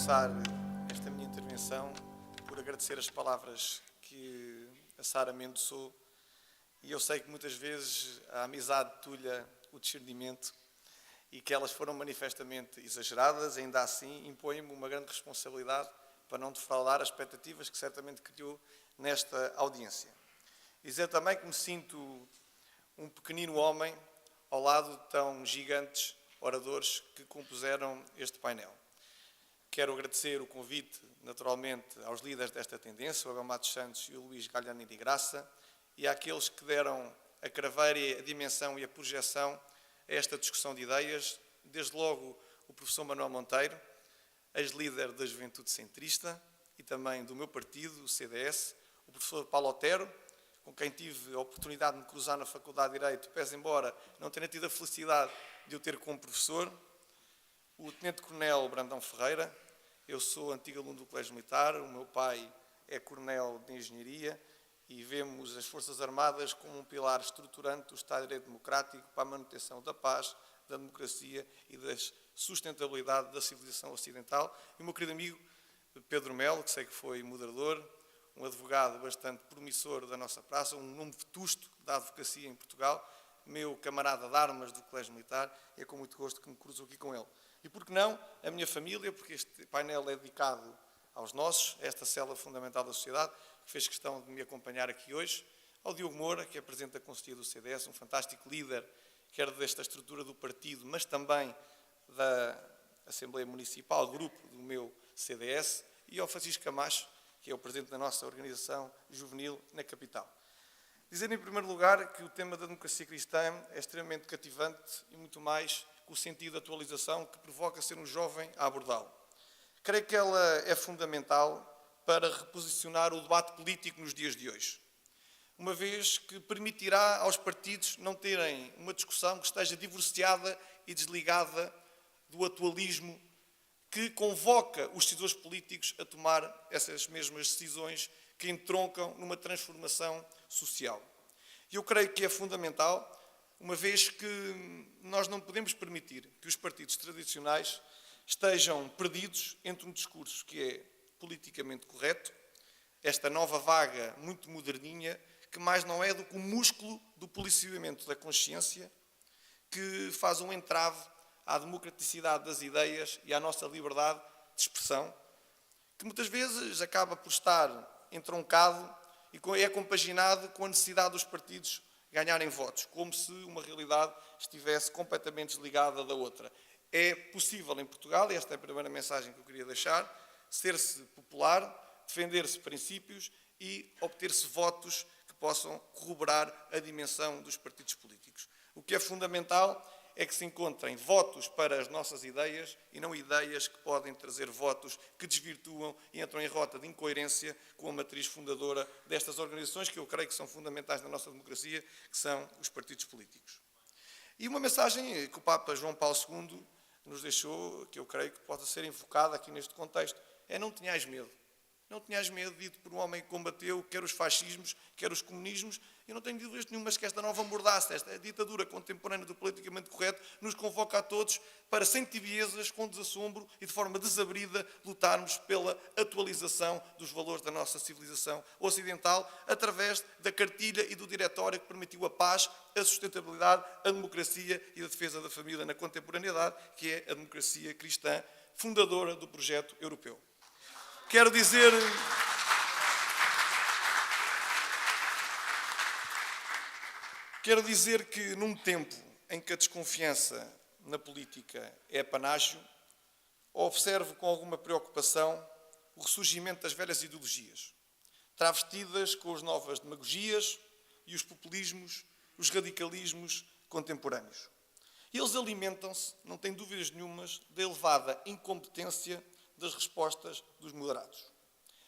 começar esta minha intervenção por agradecer as palavras que a Sara me endossou, e eu sei que muitas vezes a amizade tulha o discernimento e que elas foram manifestamente exageradas. Ainda assim impõe-me uma grande responsabilidade para não defraudar as expectativas que certamente criou nesta audiência. Dizer também que me sinto um pequenino homem ao lado de tão gigantes oradores que compuseram este painel. Quero agradecer o convite, naturalmente, aos líderes desta tendência, o Abel Matos Santos e o Luís Galhani de Graça, e àqueles que deram a craveira, a dimensão e a projeção a esta discussão de ideias, desde logo o professor Manuel Monteiro, ex-líder da Juventude Centrista e também do meu partido, o CDS, o professor Paulo Otero, com quem tive a oportunidade de me cruzar na Faculdade de Direito, pese embora não tenha tido a felicidade de o ter como professor, o Tenente-Coronel Brandão Ferreira. Eu sou antigo aluno do Colégio Militar, o meu pai é coronel de Engenharia e vemos as Forças Armadas como um pilar estruturante do Estado de Direito Democrático para a manutenção da paz, da democracia e da sustentabilidade da civilização ocidental. E o meu querido amigo Pedro Melo, que sei que foi moderador, um advogado bastante promissor da nossa praça, um nome vetusto da advocacia em Portugal, meu camarada de armas do Colégio Militar, e é com muito gosto que me cruzo aqui com ele. E por que não a minha família, porque este painel é dedicado aos nossos, a esta célula fundamental da sociedade, que fez questão de me acompanhar aqui hoje, ao Diogo Moura, que é Presidente da Conselhia do CDS, um fantástico líder, quer desta estrutura do partido, mas também da Assembleia Municipal, grupo do meu CDS, e ao Francisco Camacho, que é o Presidente da nossa organização juvenil na capital. Dizer, em primeiro lugar, que o tema da democracia cristã é extremamente cativante e muito mais com o sentido de atualização que provoca ser um jovem a abordá-lo. Creio que ela é fundamental para reposicionar o debate político nos dias de hoje, uma vez que permitirá aos partidos não terem uma discussão que esteja divorciada e desligada do atualismo que convoca os decisores políticos a tomar essas mesmas decisões que entroncam numa transformação social. E eu creio que é fundamental, uma vez que nós não podemos permitir que os partidos tradicionais estejam perdidos entre um discurso que é politicamente correto, esta nova vaga muito moderninha, que mais não é do que o músculo do policiamento da consciência, que faz um entrave à democraticidade das ideias e à nossa liberdade de expressão, que muitas vezes acaba por estar entroncado e é compaginado com a necessidade dos partidos ganharem votos, como se uma realidade estivesse completamente desligada da outra. É possível em Portugal, e esta é a primeira mensagem que eu queria deixar, ser-se popular, defender-se princípios e obter-se votos que possam corroborar a dimensão dos partidos políticos. O que é fundamental é que se encontrem votos para as nossas ideias e não ideias que podem trazer votos que desvirtuam e entram em rota de incoerência com a matriz fundadora destas organizações, que eu creio que são fundamentais na nossa democracia, que são os partidos políticos. E uma mensagem que o Papa João Paulo II nos deixou, que eu creio que pode ser invocada aqui neste contexto, é: não tenhais medo. Não tenhais medo, dito por um homem que combateu quer os fascismos, quer os comunismos. Eu não tenho dúvidas nenhumas que esta nova mordaça, esta ditadura contemporânea do politicamente correto, nos convoca a todos para, sem tibiezas, com desassombro e de forma desabrida, lutarmos pela atualização dos valores da nossa civilização ocidental, através da cartilha e do diretório que permitiu a paz, a sustentabilidade, a democracia e a defesa da família na contemporaneidade, que é a democracia cristã, fundadora do projeto europeu. Quero dizer que, num tempo em que a desconfiança na política é panágio, observo com alguma preocupação o ressurgimento das velhas ideologias, travestidas com as novas demagogias e os populismos, os radicalismos contemporâneos. Eles alimentam-se, não tenho dúvidas nenhumas, da elevada incompetência das respostas dos moderados.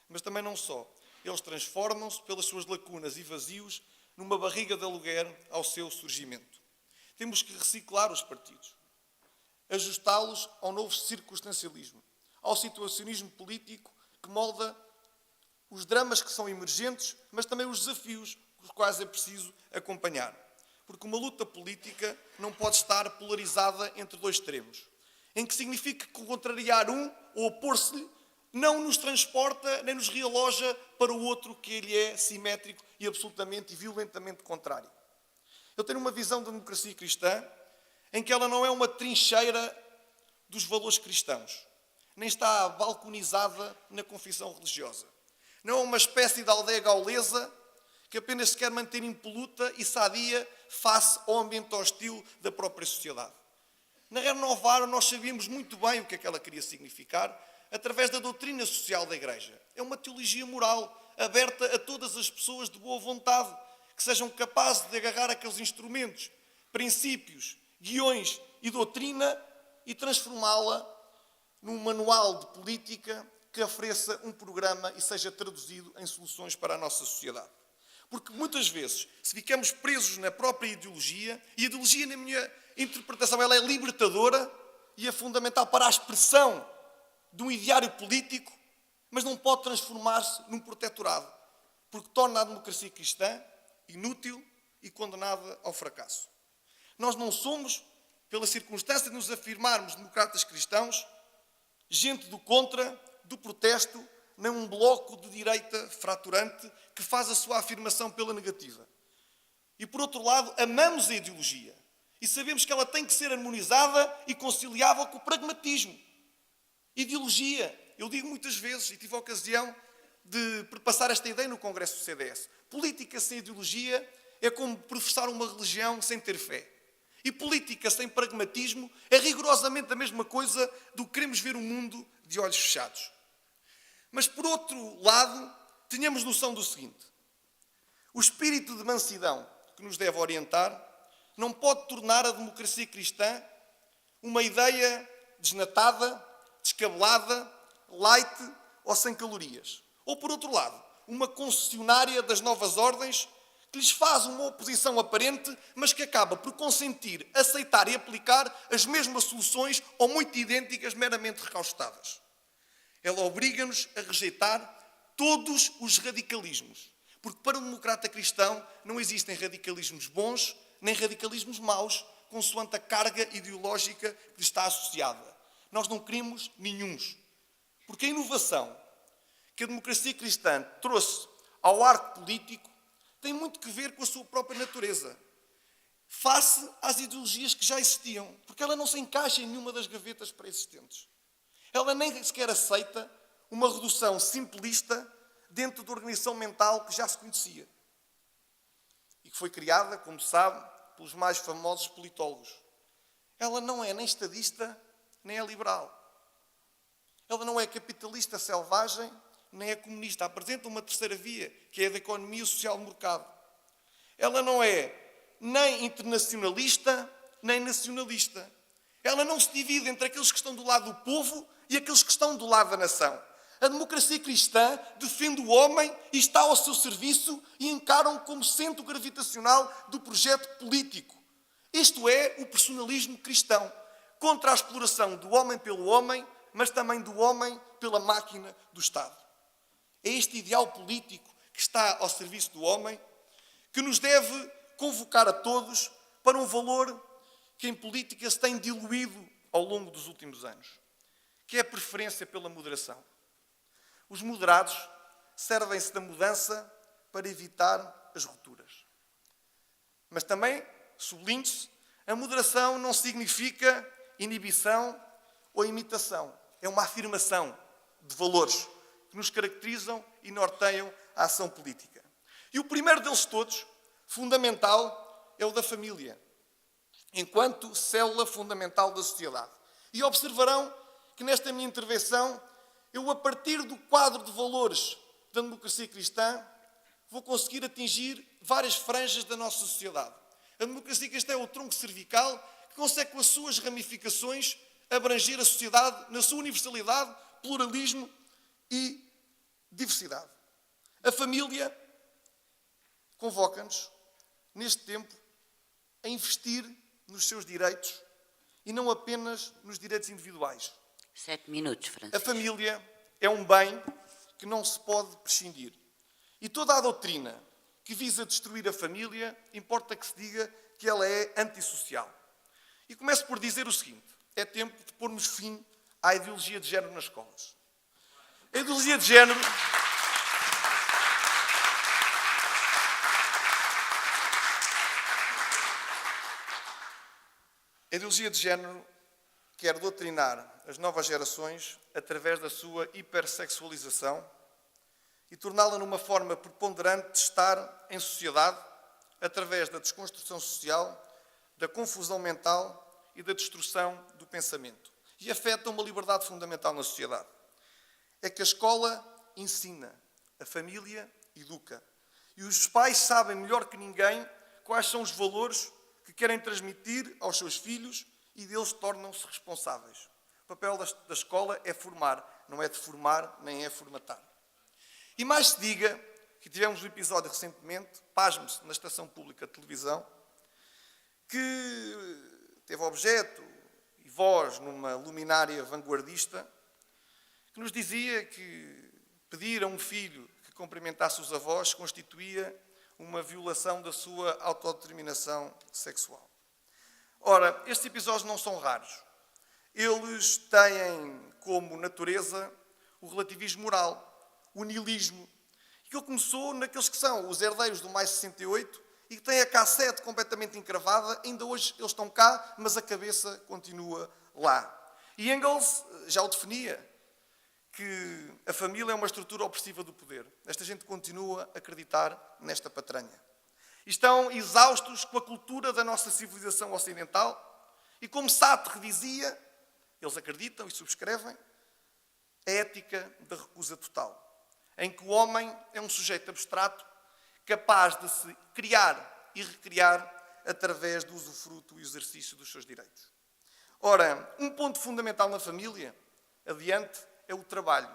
Mas também não só. Eles transformam-se, pelas suas lacunas e vazios, numa barriga de aluguer ao seu surgimento. Temos que reciclar os partidos, ajustá-los ao novo circunstancialismo, ao situacionismo político que molda os dramas que são emergentes, mas também os desafios os quais é preciso acompanhar. Porque uma luta política não pode estar polarizada entre dois extremos. em que significa que contrariar um ou opor-se-lhe não nos transporta nem nos realoja para o outro que ele é simétrico e absolutamente e violentamente contrário. Eu tenho uma visão da democracia cristã em que ela não é uma trincheira dos valores cristãos, nem está balconizada na confissão religiosa. Não é uma espécie de aldeia gaulesa que apenas se quer manter impoluta e sadia face ao ambiente hostil da própria sociedade. Na Renovar, nós sabíamos muito bem o que é que ela queria significar através da doutrina social da Igreja. É uma teologia moral, aberta a todas as pessoas de boa vontade, que sejam capazes de agarrar aqueles instrumentos, princípios, guiões e doutrina e transformá-la num manual de política que ofereça um programa e seja traduzido em soluções para a nossa sociedade. Porque muitas vezes, se ficamos presos na própria ideologia, e a ideologia, na minha interpretação, ela é libertadora e é fundamental para a expressão de um ideário político, mas não pode transformar-se num protetorado, porque torna a democracia cristã inútil e condenada ao fracasso. Nós não somos, pela circunstância de nos afirmarmos democratas cristãos, gente do contra, do protesto, nem um bloco de direita fraturante que faz a sua afirmação pela negativa. E, por outro lado, amamos a ideologia e sabemos que ela tem que ser harmonizada e conciliável com o pragmatismo. Ideologia, eu digo muitas vezes, e tive a ocasião de perpassar esta ideia no Congresso do CDS, política sem ideologia é como professar uma religião sem ter fé. E política sem pragmatismo é rigorosamente a mesma coisa do que queremos ver o mundo de olhos fechados. Mas, por outro lado, tenhamos noção do seguinte: o espírito de mansidão que nos deve orientar não pode tornar a democracia cristã uma ideia desnatada, descabelada, light ou sem calorias. Ou, por outro lado, uma concessionária das novas ordens que lhes faz uma oposição aparente, mas que acaba por consentir, aceitar e aplicar as mesmas soluções ou muito idênticas, meramente recaustadas. Ela obriga-nos a rejeitar todos os radicalismos. Porque para o democrata cristão não existem radicalismos bons nem radicalismos maus, consoante a carga ideológica que lhe está associada. Nós não queremos nenhuns. Porque a inovação que a democracia cristã trouxe ao arco político tem muito que ver com a sua própria natureza, face às ideologias que já existiam, porque ela não se encaixa em nenhuma das gavetas pré-existentes. Ela nem sequer aceita uma redução simplista dentro da organização mental que já se conhecia e que foi criada, como sabe, pelos mais famosos politólogos. Ela não é nem estadista, nem é liberal. Ela não é capitalista selvagem, nem é comunista. Apresenta uma terceira via, que é a da economia social de mercado. Ela não é nem internacionalista, nem nacionalista. Ela não se divide entre aqueles que estão do lado do povo e aqueles que estão do lado da nação. A democracia cristã defende o homem e está ao seu serviço e encara-o como centro gravitacional do projeto político. Isto é o personalismo cristão, contra a exploração do homem pelo homem, mas também do homem pela máquina do Estado. É este ideal político que está ao serviço do homem que nos deve convocar a todos para um valor que em política se tem diluído ao longo dos últimos anos, que é a preferência pela moderação. Os moderados servem-se da mudança para evitar as rupturas. Mas também, sublinhe-se, a moderação não significa inibição ou imitação. É uma afirmação de valores que nos caracterizam e norteiam a ação política. E o primeiro deles todos, fundamental, é o da família, enquanto célula fundamental da sociedade. E observarão que nesta minha intervenção, eu, a partir do quadro de valores da democracia cristã, vou conseguir atingir várias franjas da nossa sociedade. A democracia cristã é o tronco cervical que consegue, com as suas ramificações, abranger a sociedade na sua universalidade, pluralismo e diversidade. A família convoca-nos, neste tempo, a investir nos seus direitos e não apenas nos direitos individuais. 7 minutos, Francisco. A família é um bem que não se pode prescindir. E toda a doutrina que visa destruir a família, importa que se diga que ela é antissocial. E começo por dizer o seguinte: é tempo de pormos fim à ideologia de género nas escolas. A ideologia de género... A ideologia de género quer doutrinar as novas gerações através da sua hipersexualização e torná-la numa forma preponderante de estar em sociedade através da desconstrução social, da confusão mental e da destruição do pensamento. E afeta uma liberdade fundamental na sociedade. É que a escola ensina, a família educa. E os pais sabem melhor que ninguém quais são os valores que querem transmitir aos seus filhos e deles tornam-se responsáveis. O papel da escola é formar, não é deformar, nem é formatar. E mais se diga, que tivemos um episódio recentemente, pasme-se, na estação pública de televisão, que teve objeto e voz numa luminária vanguardista, que nos dizia que pedir a um filho que cumprimentasse os avós constituía uma violação da sua autodeterminação sexual. Ora, estes episódios não são raros. Eles têm como natureza o relativismo moral, o niilismo. Aquilo começou naqueles que são os herdeiros do Mais 68 e que têm a cassete completamente encravada. Ainda hoje eles estão cá, mas a cabeça continua lá. E Engels já o definia, que a família é uma estrutura opressiva do poder. Esta gente continua a acreditar nesta patranha. E estão exaustos com a cultura da nossa civilização ocidental e, como Sartre dizia, eles acreditam e subscrevem, a ética da recusa total, em que o homem é um sujeito abstrato capaz de se criar e recriar através do usufruto e exercício dos seus direitos. Ora, um ponto fundamental na família, adiante, é o trabalho.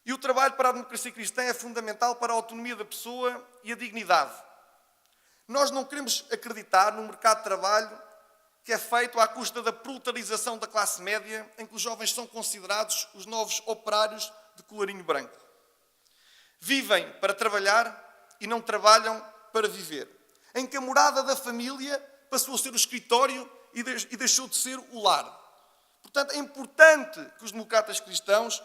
E o trabalho para a democracia cristã é fundamental para a autonomia da pessoa e a dignidade. Nós não queremos acreditar num mercado de trabalho que é feito à custa da proletarização da classe média, em que os jovens são considerados os novos operários de colarinho branco. Vivem para trabalhar e não trabalham para viver. Em que a morada da família passou a ser o escritório e deixou de ser o lar. Portanto, é importante que os democratas cristãos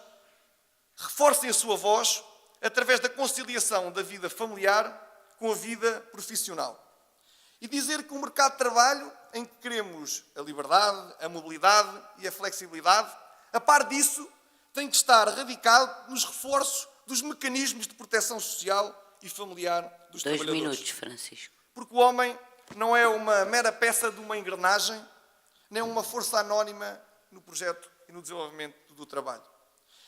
reforcem a sua voz através da conciliação da vida familiar com a vida profissional. E dizer que o mercado de trabalho, em que queremos a liberdade, a mobilidade e a flexibilidade, a par disso, tem que estar radicado nos reforços dos mecanismos de proteção social e familiar dos trabalhadores. 2 minutos, Francisco. Porque o homem não é uma mera peça de uma engrenagem, nem uma força anónima no projeto e no desenvolvimento do trabalho.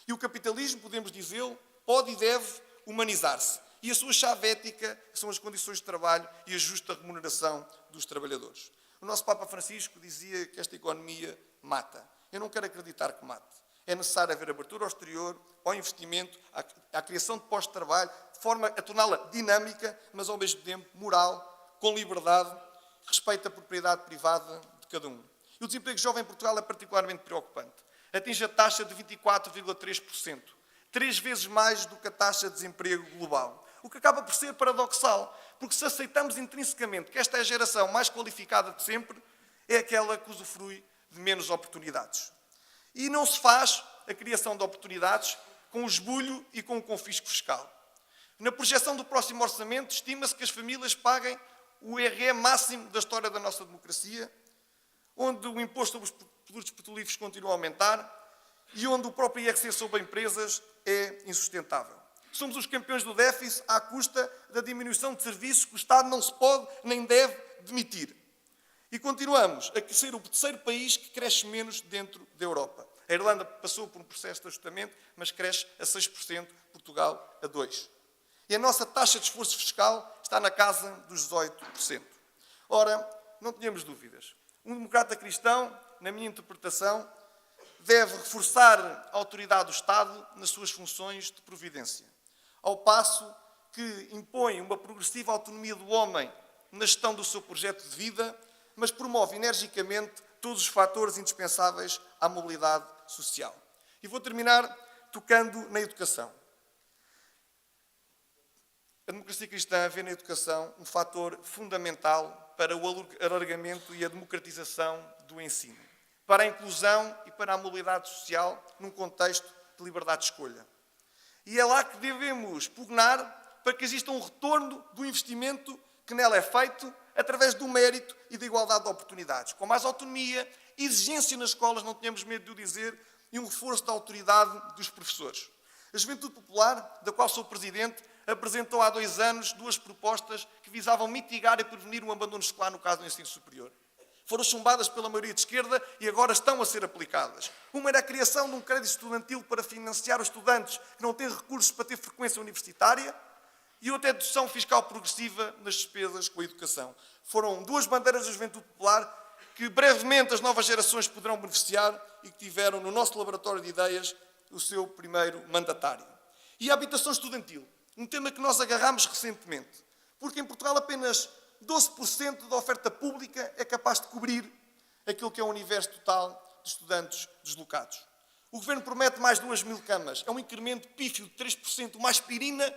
E o capitalismo, podemos dizê-lo, pode e deve humanizar-se. E a sua chave ética são as condições de trabalho e a justa remuneração dos trabalhadores. O nosso Papa Francisco dizia que esta economia mata. Eu não quero acreditar que mate. É necessário haver abertura ao exterior, ao investimento, à criação de postos de trabalho, de forma a torná-la dinâmica, mas ao mesmo tempo moral, com liberdade, respeito à propriedade privada de cada um. E o desemprego jovem em Portugal é particularmente preocupante. Atinge a taxa de 24,3%, 3 vezes mais do que a taxa de desemprego global. O que acaba por ser paradoxal, porque se aceitamos intrinsecamente que esta é a geração mais qualificada de sempre, é aquela que usufrui de menos oportunidades. E não se faz a criação de oportunidades com o esbulho e com o confisco fiscal. Na projeção do próximo orçamento, estima-se que as famílias paguem o IRE máximo da história da nossa democracia, onde o imposto sobre os produtos petrolíferos continua a aumentar e onde o próprio IRC sobre empresas é insustentável. Somos os campeões do déficit à custa da diminuição de serviços que o Estado não se pode nem deve demitir. E continuamos a ser o terceiro país que cresce menos dentro da Europa. A Irlanda passou por um processo de ajustamento, mas cresce a 6%, Portugal a 2%. E a nossa taxa de esforço fiscal está na casa dos 18%. Ora, não tenhamos dúvidas. Um democrata cristão, na minha interpretação, deve reforçar a autoridade do Estado nas suas funções de providência, ao passo que impõe uma progressiva autonomia do homem na gestão do seu projeto de vida, mas promove energicamente todos os fatores indispensáveis à mobilidade social. E vou terminar tocando na educação. A democracia cristã vê na educação um fator fundamental para o alargamento e a democratização do ensino. para a inclusão e para a mobilidade social num contexto de liberdade de escolha. E é lá que devemos pugnar para que exista um retorno do investimento que nela é feito através do mérito e da igualdade de oportunidades. Com mais autonomia, exigência nas escolas, não tenhamos medo de o dizer, e um reforço da autoridade dos professores. A Juventude Popular, da qual sou presidente, apresentou há 2 anos 2 propostas que visavam mitigar e prevenir o abandono escolar no caso do ensino superior. Foram chumbadas pela maioria de esquerda e agora estão a ser aplicadas. Uma era a criação de um crédito estudantil para financiar os estudantes que não têm recursos para ter frequência universitária e outra é a dedução fiscal progressiva nas despesas com a educação. Foram 2 bandeiras da Juventude Popular que brevemente as novas gerações poderão beneficiar e que tiveram no nosso laboratório de ideias o seu primeiro mandatário. E a habitação estudantil, um tema que nós agarramos recentemente, porque em Portugal apenas 12% da oferta pública é capaz de cobrir aquilo que é o universo total de estudantes deslocados. O Governo promete mais 2.000 camas, é um incremento pífio de 3%, uma aspirina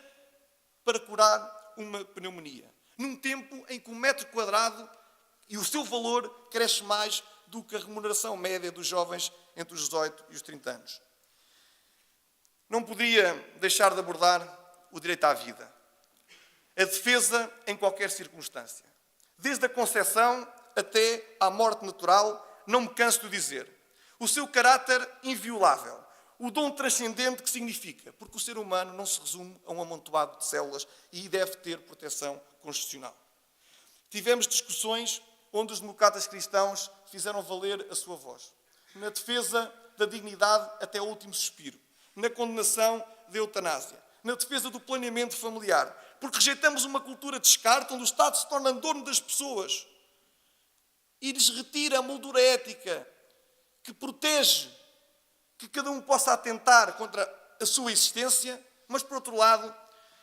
para curar uma pneumonia. Num tempo em que o metro quadrado e o seu valor cresce mais do que a remuneração média dos jovens entre os 18 e os 30 anos. Não podia deixar de abordar o direito à vida. A defesa em qualquer circunstância. Desde a concepção até à morte natural, não me canso de dizer. O seu caráter inviolável. O dom transcendente que significa. Porque o ser humano não se resume a um amontoado de células e deve ter proteção constitucional. Tivemos discussões onde os democratas cristãos fizeram valer a sua voz. Na defesa da dignidade até o último suspiro. Na condenação da eutanásia. Na defesa do planeamento familiar. Porque rejeitamos uma cultura de descarte onde o Estado se torna dono das pessoas e lhes retira a moldura ética que protege que cada um possa atentar contra a sua existência, mas, por outro lado,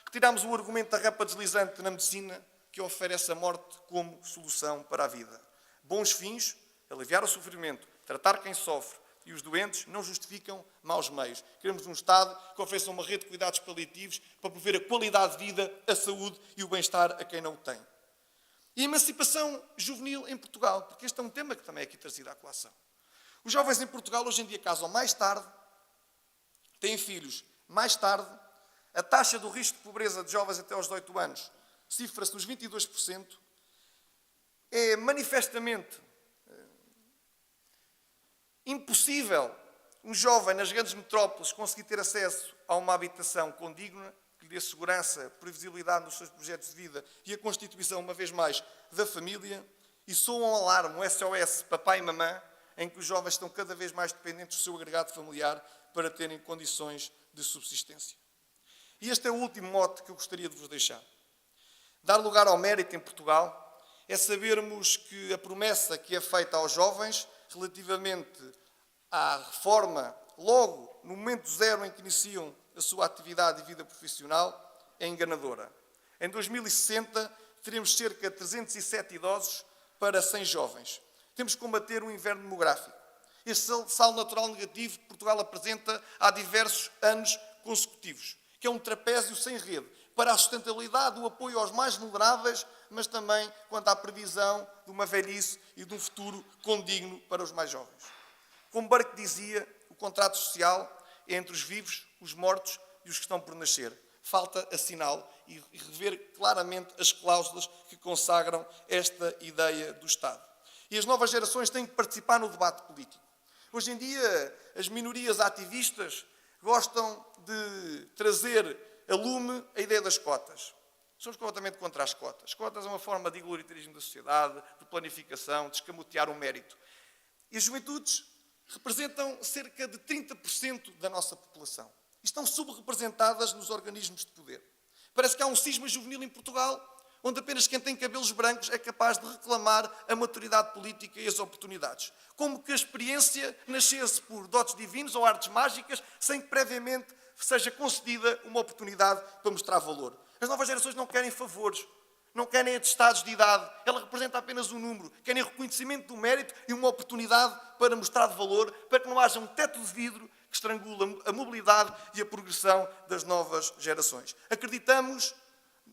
retiramos o argumento da rapa deslizante na medicina que oferece a morte como solução para a vida. Bons fins, aliviar o sofrimento, tratar quem sofre e os doentes não justificam maus meios. Queremos um Estado que ofereça uma rede de cuidados paliativos para prover a qualidade de vida, a saúde e o bem-estar a quem não o tem. E a emancipação juvenil em Portugal, porque este é um tema que também é aqui trazido à colação. Os jovens em Portugal hoje em dia casam mais tarde, têm filhos mais tarde, a taxa do risco de pobreza de jovens até aos 18 anos cifra-se nos 22%, é manifestamente impossível um jovem nas grandes metrópoles conseguir ter acesso a uma habitação condigna, que lhe dê segurança, previsibilidade nos seus projetos de vida e a constituição, uma vez mais, da família, e soa um alarme, um SOS, papai e mamã, em que os jovens estão cada vez mais dependentes do seu agregado familiar para terem condições de subsistência. E este é o último mote que eu gostaria de vos deixar. Dar lugar ao mérito em Portugal é sabermos que a promessa que é feita aos jovens relativamente à reforma, logo no momento zero em que iniciam a sua atividade e vida profissional, é enganadora. Em 2060, teremos cerca de 307 idosos para 100 jovens. Temos que combater o inverno demográfico. Este saldo natural negativo que Portugal apresenta há diversos anos consecutivos, que é um trapézio sem rede, para a sustentabilidade, o apoio aos mais vulneráveis, mas também quanto à previsão de uma velhice e de um futuro condigno para os mais jovens. Como Burke dizia, o contrato social é entre os vivos, os mortos e os que estão por nascer. Falta assiná-lo e rever claramente as cláusulas que consagram esta ideia do Estado. E as novas gerações têm que participar no debate político. Hoje em dia, as minorias ativistas gostam de trazer a lume a ideia das cotas. Somos completamente contra as cotas. As cotas é uma forma de igualitarismo da sociedade, de planificação, de escamotear o mérito. E as juventudes representam cerca de 30% da nossa população. E estão subrepresentadas nos organismos de poder. Parece que há um cisma juvenil em Portugal, onde apenas quem tem cabelos brancos é capaz de reclamar a maturidade política e as oportunidades. Como que a experiência nascesse por dotes divinos ou artes mágicas, sem que previamente seja concedida uma oportunidade para mostrar valor. As novas gerações não querem favores, não querem atestados de idade, ela representa apenas um número, querem reconhecimento do mérito e uma oportunidade para mostrar de valor, para que não haja um teto de vidro que estrangula a mobilidade e a progressão das novas gerações. Acreditamos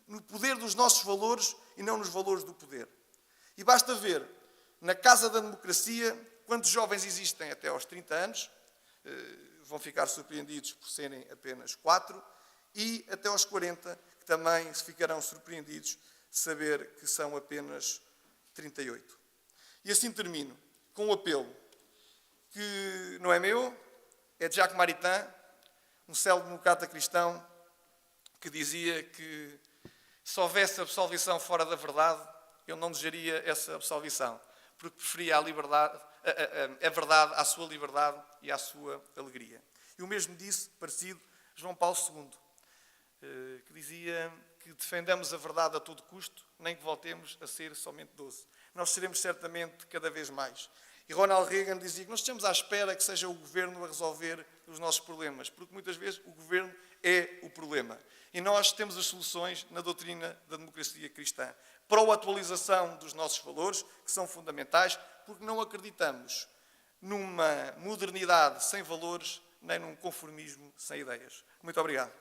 no poder dos nossos valores e não nos valores do poder. E basta ver, na Casa da Democracia, Quantos jovens existem até aos 30 anos? Vão ficar surpreendidos por serem apenas 4. E até aos 40, que também se ficarão surpreendidos de saber que são apenas 38. E assim termino com um apelo que não é meu, é de Jacques Maritain, um célebre democrata cristão, que dizia que se houvesse absolvição fora da verdade, eu não desejaria essa absolvição, porque preferia a verdade à sua liberdade e à sua alegria. E o mesmo disse, parecido, João Paulo II, que dizia que defendamos a verdade a todo custo, nem que voltemos a ser somente 12. Nós seremos certamente cada vez mais. E Ronald Reagan dizia que nós estamos à espera que seja o governo a resolver os nossos problemas, porque muitas vezes o governo é o problema. E nós temos as soluções na doutrina da democracia cristã. Para a atualização dos nossos valores, que são fundamentais, porque não acreditamos numa modernidade sem valores, nem num conformismo sem ideias. Muito obrigado.